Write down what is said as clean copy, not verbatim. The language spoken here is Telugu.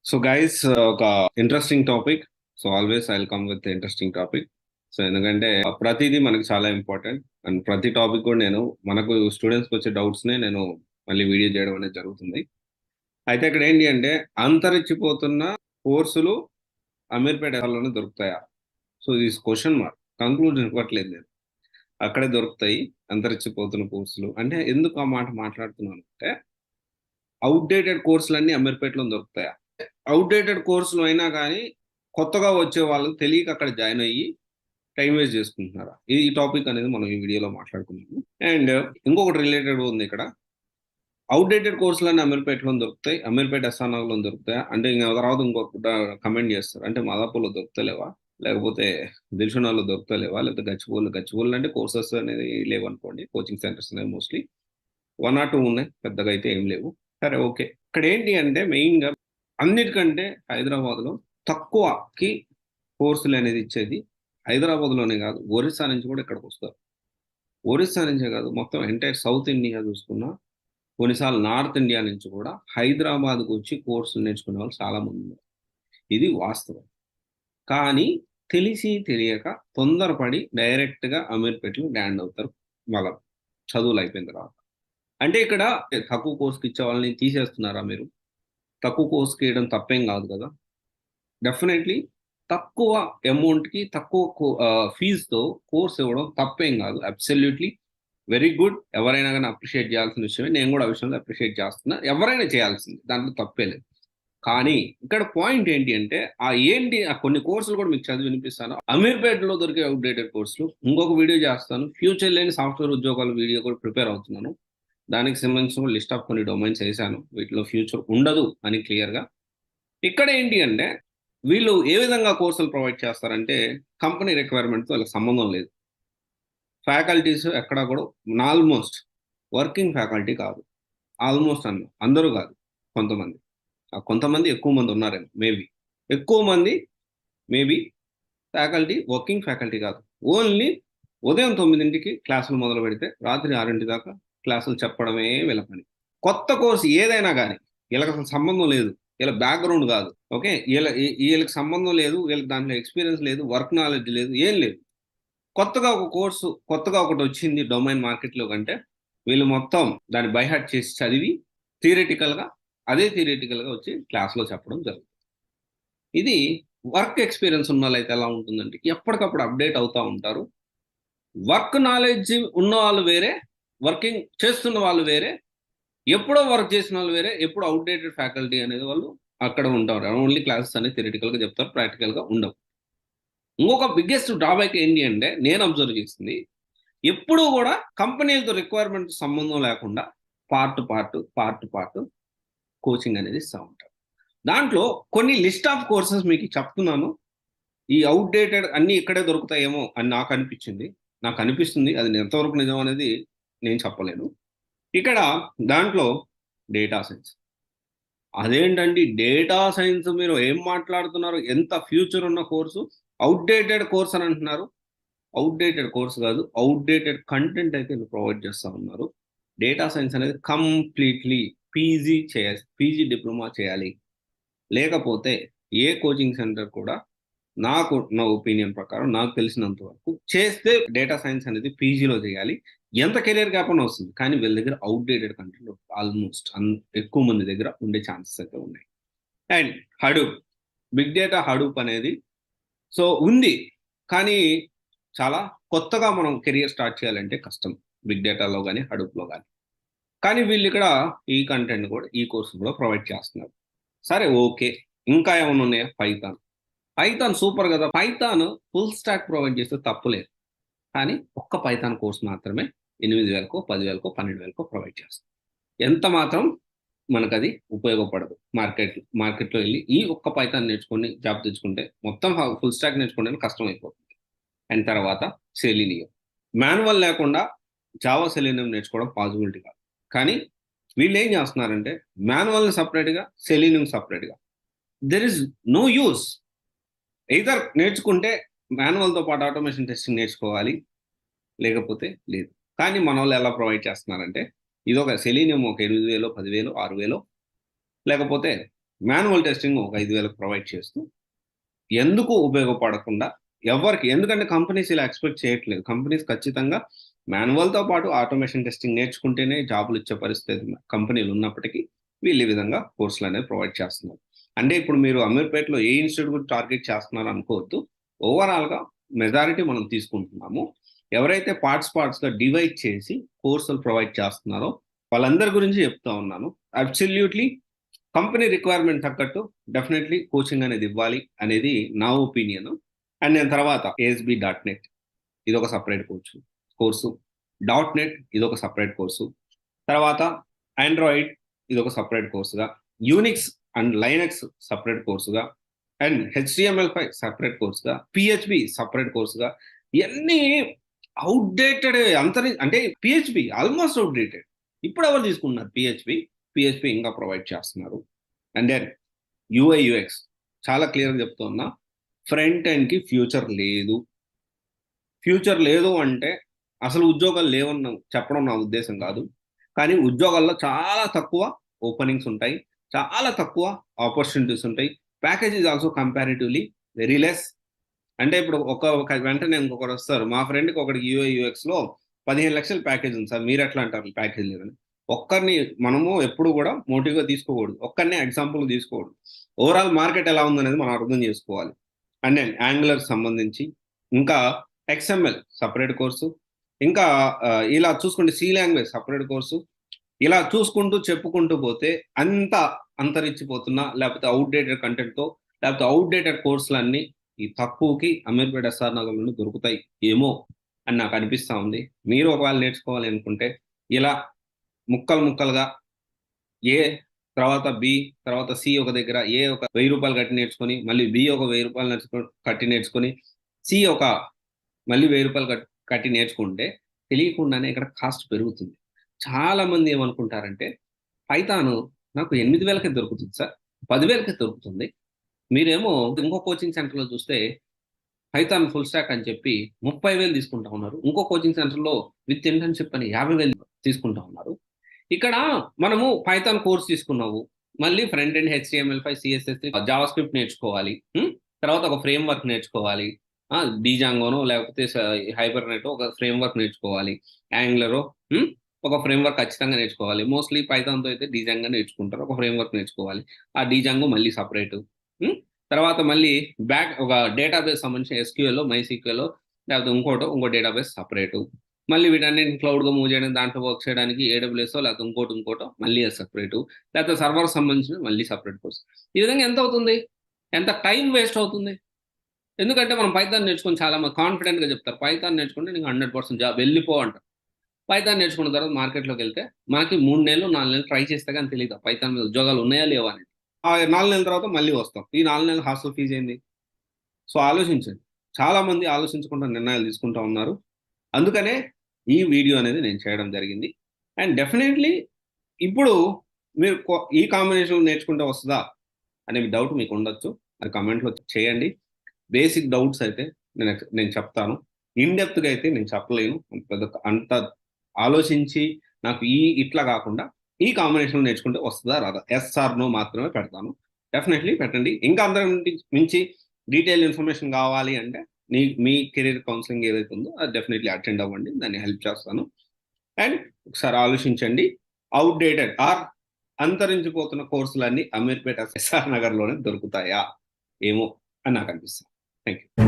సో గైస్ ఒక interesting topic. So always I will come with interesting topic. So ఎందుకంటే ప్రతిదీ మనకి చాలా ఇంపార్టెంట్ అండ్ ప్రతి టాపిక్ కూడా నేను మనకు స్టూడెంట్స్కి వచ్చే డౌట్స్నే నేను మళ్ళీ వీడియో చేయడం అనేది జరుగుతుంది. అయితే ఇక్కడ ఏంటి అంటే అంతరించిపోతున్న కోర్సులు అమీర్పేటలోనే దొరుకుతాయా? So this question mark. Conclusion ఇవ్వట్లేదు నేను. అక్కడే దొరుకుతాయి అంతరించిపోతున్న కోర్సులు అంటే ఎందుకు ఆ మాట మాట్లాడుతున్నాను అంటే అవుట్డేటెడ్ కోర్సులన్నీ అమీర్పేటలో దొరుకుతాయా? అవుట్డేటెడ్ కోర్సులు అయినా కానీ కొత్తగా వచ్చే వాళ్ళు తెలియక అక్కడ జాయిన్ అయ్యి టైం వేస్ట్ చేసుకుంటున్నారా? ఈ టాపిక్ అనేది మనం ఈ వీడియోలో మాట్లాడుకున్నాము. అండ్ ఇంకొకటి రిలేటెడ్ ఉంది ఇక్కడ. అవుట్డేటెడ్ కోర్సులన్నీ అమీర్పేటలో దొరుకుతాయి, అమీర్పేట ఎస్ఆర్నగర్లో దొరుకుతాయి అంటే ఇంకా తర్వాత ఇంకొక కమెంట్ చేస్తారు అంటే మాదాపూర్లో దొరుకుతలేవా, లేకపోతే దిల్షునాలో దొరుకుతలేవా, లేకపోతే గచ్చిబౌలి అంటే కోర్సెస్ అనేది లేవు అనుకోండి. కోచింగ్ సెంటర్స్ అనేవి మోస్ట్లీ 1 or 2 ఉన్నాయి, పెద్దగా అయితే ఏం లేవు. సరే ఓకే. ఇక్కడ ఏంటి అంటే మెయిన్గా అన్నిటికంటే హైదరాబాద్లో తక్కువకి కోర్సులు అనేది ఇచ్చేది హైదరాబాద్లోనే కాదు, ఒరిస్సా నుంచి కూడా ఇక్కడికి వస్తారు. ఒరిస్సా నుంచే కాదు, మొత్తం ఎంటైర్ సౌత్ ఇండియా చూసుకున్నా, కొన్నిసార్లు నార్త్ ఇండియా నుంచి కూడా హైదరాబాద్కు వచ్చి కోర్సులు నేర్చుకునే వాళ్ళు చాలా మంది ఉన్నారు. ఇది వాస్తవం. కానీ తెలిసి తెలియక తొందరపడి డైరెక్ట్గా అమీర్పేటలో ల్యాండ్ అవుతారు వాళ్ళ చదువులు అయిపోయిన తర్వాత. అంటే ఇక్కడ తక్కువ కోర్సుకి ఇచ్చే వాళ్ళని తీసేస్తున్నారా మీరు? తక్కువ కోర్స్కి వేయడం తప్పేం కాదు కదా. డెఫినెట్లీ తక్కువ అమౌంట్కి తక్కువ ఫీజుతో కోర్స్ ఇవ్వడం తప్పేం కాదు. Absolutely very good. ఎవరైనా కానీ అప్రిషియేట్ చేయాల్సిన విషయమే. నేను కూడా ఆ విషయంలో అప్రిషియేట్ చేస్తున్నా. ఎవరైనా చేయాల్సింది, దాంట్లో తప్పే లేదు. కానీ ఇక్కడ పాయింట్ ఏంటి అంటే ఆ కొన్ని కోర్సులు కూడా మీకు చదివి వినిపిస్తాను. అమీర్పేటలో దొరికే అవుట్డేటెడ్ కోర్సులు ఇంకొక వీడియో చేస్తాను. ఫ్యూచర్ లేని సాఫ్ట్వేర్ ఉద్యోగాల వీడియో కూడా ప్రిపేర్ అవుతున్నాను. దానికి సంబంధించిన లిస్ట్ ఆఫ్ కొన్ని డొమైన్స్ వేసాను, వీటిలో ఫ్యూచర్ ఉండదు అని క్లియర్గా. ఇక్కడ ఏంటి అంటే వీళ్ళు ఏ విధంగా కోర్సులు ప్రొవైడ్ చేస్తారంటే కంపెనీ రిక్వైర్మెంట్తో వాళ్ళకి సంబంధం లేదు. ఫ్యాకల్టీస్ ఎక్కడ కూడా ఆల్మోస్ట్ వర్కింగ్ ఫ్యాకల్టీ కాదు. ఆల్మోస్ట్ అందరూ కాదు, కొంతమంది. కొంతమంది ఎక్కువ మంది ఉన్నారేమో, మేబీ ఎక్కువ మంది మేబీ ఫ్యాకల్టీ వర్కింగ్ ఫ్యాకల్టీ కాదు. ఓన్లీ ఉదయం 9కి క్లాసులు మొదలు పెడితే రాత్రి 6 దాకా క్లాసులు చెప్పడమే వీళ్ళ పని. కొత్త కోర్సు ఏదైనా కానీ వీళ్ళకి అసలు సంబంధం లేదు, వీళ్ళ బ్యాక్గ్రౌండ్ కాదు. ఓకే, వీళ్ళకి సంబంధం లేదు, వీళ్ళకి దాంట్లో ఎక్స్పీరియన్స్ లేదు, వర్క్ నాలెడ్జ్ లేదు, ఏం లేదు. కొత్తగా ఒక కోర్సు కొత్తగా ఒకటి వచ్చింది డొమైన్ మార్కెట్లో కంటే వీళ్ళు మొత్తం దాన్ని బైహార్ట్ చేసి చదివి థియరిటికల్గా థియరిటికల్గా వచ్చి క్లాస్లో చెప్పడం జరుగుతుంది. ఇది వర్క్ ఎక్స్పీరియన్స్ ఉన్న వాళ్ళైతే ఎలా ఉంటుందంటే ఎప్పటికప్పుడు అప్డేట్ అవుతూ ఉంటారు. వర్క్ నాలెడ్జ్ ఉన్న వాళ్ళు వేరే, వర్కింగ్ చేస్తున్న వాళ్ళు వేరే, ఎప్పుడో వర్క్ చేసిన వాళ్ళు వేరే, ఎప్పుడు అవుట్డేటెడ్ ఫ్యాకల్టీ అనేది వాళ్ళు అక్కడ ఉంటారు. ఓన్లీ క్లాసెస్ అనేది థియరిటికల్గా చెప్తారు, ప్రాక్టికల్గా ఉండవు. ఇంకొక బిగ్గెస్ట్ డ్రాబ్యాక్ ఏంటి అంటే నేను అబ్జర్వ్ చేసింది, ఎప్పుడూ కూడా కంపెనీలతో రిక్వైర్మెంట్ సంబంధం లేకుండా పార్ట్ కోచింగ్ అనేది ఇస్తూ ఉంటారు. దాంట్లో కొన్ని లిస్ట్ ఆఫ్ కోర్సెస్ మీకు చెప్తున్నాను. ఈ అవుట్డేటెడ్ అన్నీ ఇక్కడే దొరుకుతాయేమో అని నాకు అనిపించింది. నాకు అనిపిస్తుంది, అది ఎంతవరకు నిజం అనేది నేను చెప్పలేను. ఇక్కడ దాంట్లో డేటా సైన్స్. అదేంటండి డేటా సైన్స్, మీరు ఏం మాట్లాడుతున్నారు? ఎంత ఫ్యూచర్ ఉన్న కోర్సు, అవుట్డేటెడ్ కోర్స్ అని అంటున్నారు. అవుట్డేటెడ్ కోర్స్ కాదు, అవుట్డేటెడ్ కంటెంట్ అయితే ప్రొవైడ్ చేస్తూ ఉన్నారు. డేటా సైన్స్ అనేది కంప్లీట్లీ పీజీ డిప్లొమా చేయాలి. లేకపోతే ఏ కోచింగ్ సెంటర్ కూడా నా ఒపీనియన్ ప్రకారం నాకు తెలిసినంత వరకు చేస్తే డేటా సైన్స్ అనేది పీజీలో చేయాలి. ఎంత కెరియర్ గ్యాప్ అని వస్తుంది, కానీ వీళ్ళ దగ్గర అవుట్డేటెడ్ కంటెంట్ ఆల్మోస్ట్ ఎక్కువ మంది దగ్గర ఉండే ఛాన్సెస్ అయితే ఉన్నాయి. And Hadoop, big data Hadoop అనేది సో ఉంది, కానీ చాలా కొత్తగా మనం కెరియర్ స్టార్ట్ చేయాలంటే కష్టం బిగ్ డేటాలో కానీ హడూప్లో కానీ. కానీ వీళ్ళు ఇక్కడ ఈ కంటెంట్ కూడా ఈ కోర్సు కూడా ప్రొవైడ్ చేస్తున్నారు. సరే ఓకే. ఇంకా ఏమైనా ఉన్నాయా? పైథాన్ సూపర్ కదా. పైథాన్ ఫుల్ స్టాక్ ప్రొవైడ్ చేస్తే తప్పులేదు, కానీ ఒక్క పైథాన్ కోర్స్ మాత్రమే 8,000కో 10,000కో 12,000కో ప్రొవైడ్ చేస్తాం. ఎంత మాత్రం మనకు అది ఉపయోగపడదు. మార్కెట్లో వెళ్ళి ఈ ఒక్క పైథాన్ నేర్చుకొని జాబ్ తెచ్చుకుంటే మొత్తం ఫుల్ స్టాక్ నేర్చుకుంటే కష్టం అయిపోతుంది. అండ్ తర్వాత సెలీనియం, మాన్యువల్ లేకుండా జావా సెలీనియం నేర్చుకోవడం పాసిబిలిటీ కాదు. కానీ వీళ్ళు ఏం చేస్తున్నారంటే మాన్యువల్ని సపరేట్గా, సెలీనియం సపరేట్గా. There is no use. Either నేర్చుకుంటే మాన్యువల్తో పాటు ఆటోమేషన్ టెస్టింగ్ నేర్చుకోవాలి, లేకపోతే లేదు. కానీ మన వాళ్ళు ఎలా ప్రొవైడ్ చేస్తున్నారంటే ఇదొక సెలీనియం ఒక 8,000, 10,000, 6,000, లేకపోతే మాన్యువల్ టెస్టింగ్ ఒక 5,000 ప్రొవైడ్ చేస్తూ ఎందుకు ఉపయోగపడకుండా ఎవరికి, ఎందుకంటే కంపెనీస్ ఇలా ఎక్స్పెక్ట్ చేయట్లేదు. కంపెనీస్ ఖచ్చితంగా మాన్యువల్‌తో పాటు ఆటోమేషన్ టెస్టింగ్ నేర్చుకుంటేనే జాబ్‌లు ఇచ్చే పరిస్థితి కంపెనీలు ఉన్నప్పటికీ వీళ్ళు ఈ విధంగా కోర్సులనేవి ప్రొవైడ్ చేస్తున్నారు. అంటే ఇప్పుడు మీరు అమీర్పేటలో ఏ ఇన్‌స్టిట్యూట్ గురించి టార్గెట్ చేస్తున్నారు అనుకోవద్దు. ఓవరాల్‌గా మెజారిటీ మనం తీసుకుంటున్నాము. ఎవరైతే పార్ట్స్‌గా డివైడ్ చేసి కోర్సులు ప్రొవైడ్ చేస్తున్నారో వాళ్ళందరి గురించి చెప్తా ఉన్నాను. అబ్సల్యూట్‌లీ కంపెనీ రిక్వైర్మెంట్ తగ్గట్టు డెఫినెట్లీ కోచింగ్ అనేది ఇవ్వాలి అనేది నా ఒపీనియన్. అండ్ నేను తర్వాత ఏఎస్బి డాట్ నెట్ ఇదొక సపరేట్ కోర్సు, డాట్ నెట్ ఇదొక సపరేట్ కోర్సు, తర్వాత ఆండ్రాయిడ్ ఇదొక సపరేట్ కోర్సుగా, యూనిక్స్ అండ్ లైనక్స్ సపరేట్ కోర్సుగా, అండ్ HTML5 సపరేట్ కోర్సుగా, పిహెచ్పి సపరేట్ కోర్సుగా, ఇవన్నీ అవుట్డేటెడ్ అంటే పిహెచ్పి ఆల్మోస్ట్ అవుట్డేటెడ్. ఇప్పుడు ఎవరు తీసుకుంటున్నారు పిహెచ్పి ఇంకా ప్రొవైడ్ చేస్తున్నారు. అండ్ దెన్ యూఐ/యూఎక్స్ చాలా క్లియర్‌గా చెప్తున్నా. ఫ్రంట్ ఎండ్‌కి ఫ్యూచర్ లేదు అంటే అసలు ఉద్యోగాలు లేవని చెప్పడం నా ఉద్దేశ్యం కాదు. కానీ ఉద్యోగాల్లో చాలా తక్కువ ఓపెనింగ్స్ ఉంటాయి. చాలా తక్కువ ఆపర్చునిటీస్ ఉంటాయి. Package is also comparatively very less. అంటే ఇప్పుడు ఒక వెంటనే ఇంకొకరొస్తారు. మా ఫ్రెండ్‌కి ఒకడికి యూఐ/యూఎక్స్‌లో 15,00,000 ప్యాకేజ్ ఉంది సార్. మీరెట్లా అంటారు ప్యాకేజ్ లేదని? ఒక్కరిని మనము ఎప్పుడు కూడా మోటివ్‌గా తీసుకోకూడదు. ఒక్కరినే ఎగ్జాంపుల్‌గా తీసుకోకూడదు. ఓవరాల్ మార్కెట్ ఎలా ఉందనేది మనం అర్థం చేసుకోవాలి. అండ్ దెన్ యాంగులర్ సంబంధించి, ఇంకా ఎక్స్ఎంఎల్ సెపరేట్ కోర్సు, ఇంకా ఇలా చూసుకుంటే సి లాంగ్వేజ్ సెపరేట్ కోర్సు. ఇలా చూసుకుంటూ చెప్పుకుంటూ పోతే అంతా అంతరించిపోతున్న లేకపోతే అవుట్‌డేటెడ్ కంటెంట్‌తో లేకపోతే అవుట్‌డేటెడ్ కోర్సులన్నీ ఈ తక్కువకి అమీర్పేట ఎస్ఆర్ నగర్ నుండి దొరుకుతాయి ఏమో అని నాకు అనిపిస్తా ఉంది. మీరు ఒకవేళ నేర్చుకోవాలి అనుకుంటే ఇలా ముక్కలు ముక్కలుగా ఏ, తర్వాత బి, తర్వాత సి ఒక దగ్గర ఏ ఒక రూ. 1000 కట్టి నేర్చుకొని, మళ్ళీ బి ఒక రూ. 1000 కట్టి నేర్చుకొని, సి ఒక మళ్ళీ రూ. 1000 కట్టి నేర్చుకుంటే తెలియకుండానే ఇక్కడ కాస్ట్ పెరుగుతుంది. చాలా మంది ఏమనుకుంటారంటే పైథాను నాకు 8,000కే దొరుకుతుంది సార్, 10,000కే దొరుకుతుంది. మీరేమో ఇంకో కోచింగ్ సెంటర్‌లో చూస్తే పైథాన్ ఫుల్ స్టాక్ అని చెప్పి 30,000 తీసుకుంటా ఉన్నారు. ఇంకో కోచింగ్ సెంటర్‌లో విత్ ఇంటర్న్‌షిప్ అని 50,000 తీసుకుంటా ఉన్నారు. ఇక్కడ మనము పైథాన్ కోర్స్ తీసుకున్నావు. మళ్ళీ front end HTML5, CSS3, JavaScript నేర్చుకోవాలి. తర్వాత ఒక ఫ్రేమ్‌వర్క్ నేర్చుకోవాలి. డీజాంగోనో లేకపోతే హైబర్‌నెటో ఒక ఫ్రేమ్‌వర్క్ నేర్చుకోవాలి. యాంగులరో ఒక ఫ్రేమ్‌వర్క్ ఖచ్చితంగా నేర్చుకోవాలి. మోస్ట్‌లీ పైథాన్‌తో అయితే డీజాంగో నేర్చుకుంటారు. ఒక ఫ్రేమ్‌వర్క్ నేర్చుకోవాలి. ఆ డీజాంగో మళ్ళీ సెపరేటు. తర్వాత మళ్ళీ ఒక డేటాబేస్ సంబంధించిన SQLలో, మైసీక్వెలో లేకపోతే ఇంకో డేటాబేస్ సెపరేటు. మళ్ళీ వీటన్నిటిని క్లౌడ్‌గా మూవ్ చేయడానికి, దాంట్లో వర్క్ చేయడానికి ఏడబ్ల్యూఎస్‌ఓ లేకపోతే ఇంకోటో మళ్ళీ అది సెపరేటు. లేకపోతే సర్వర్ సంబంధించినవి మళ్ళీ సెపరేట్ కోర్స్. ఈ విధంగా ఎంత అవుతుంది? ఎంత టైం వేస్ట్ అవుతుంది? ఎందుకంటే మనం పైథాన్ నేర్చుకొని చాలా మంది కాన్ఫిడెంట్‌గా చెప్తారు. పైథాన్ నేర్చుకుంటే నీకు 100% జాబ్ వెళ్ళిపో అంటారు. పైథాన్ నేర్చుకున్న తర్వాత మార్కెట్‌లోకెళ్తే మనకి 3 నెలలు, 4 నెలలు ట్రై చేస్తే గాని తెలీదు పైథాన్ మీద ఉద్యోగాలు ఉన్నాయా లేవా అని. ఆ 4 నెలల తర్వాత మళ్ళీ వస్తాం. ఈ 4 నెలల హాస్టల్ ఫీజ్ ఏంది? సో ఆలోచించండి. చాలా మంది ఆలోచించకుండా నిర్ణయాలు తీసుకుంటా ఉన్నారు. అందుకనే ఈ వీడియో అనేది నేను చేయడం జరిగింది. అండ్ డెఫినైట్‌లీ ఇప్పుడు మీరు ఈ కాంబినేషన్ నేర్చుకుంటే వస్తదా అనే డౌట్ మీకు ఉండొచ్చు. అది కామెంట్‌లో చేయండి. బేసిక్ డౌట్స్ అయితే నేను చెప్తాను. ఇన్ డెప్త్‌గా అయితే నేను చెప్పలేను. అంత ఆలోచించి నాకు ఇట్లా కాకుండా ఈ కాంబినేషన్‌లో నేర్చుకుంటే వస్తదా? రాదా? యెస్ ఆర్ నో మాత్రమే పెడతాను. డెఫినైట్‌లీ పెట్టండి. ఇంకా అందరికి మించి డీటెయిల్ ఇన్ఫర్మేషన్ కావాలి అంటే మీ కెరీర్ కౌన్సెలింగ్ ఏదైతే ఉందో అది డెఫినైట్‌లీ అటెండ్ అవ్వండి. దాన్ని హెల్ప్ చేస్తాను. అండ్ ఒకసారి ఆలోచించండి. అవుట్‌డేటెడ్ అంతరించిపోతున్న కోర్సులన్నీ అమీర్పేట ఎస్ఆర్ నగర్‌లోనే దొరుకుతాయా? ఏమో అని నాకు అనిపిస్తుంది. Thank you.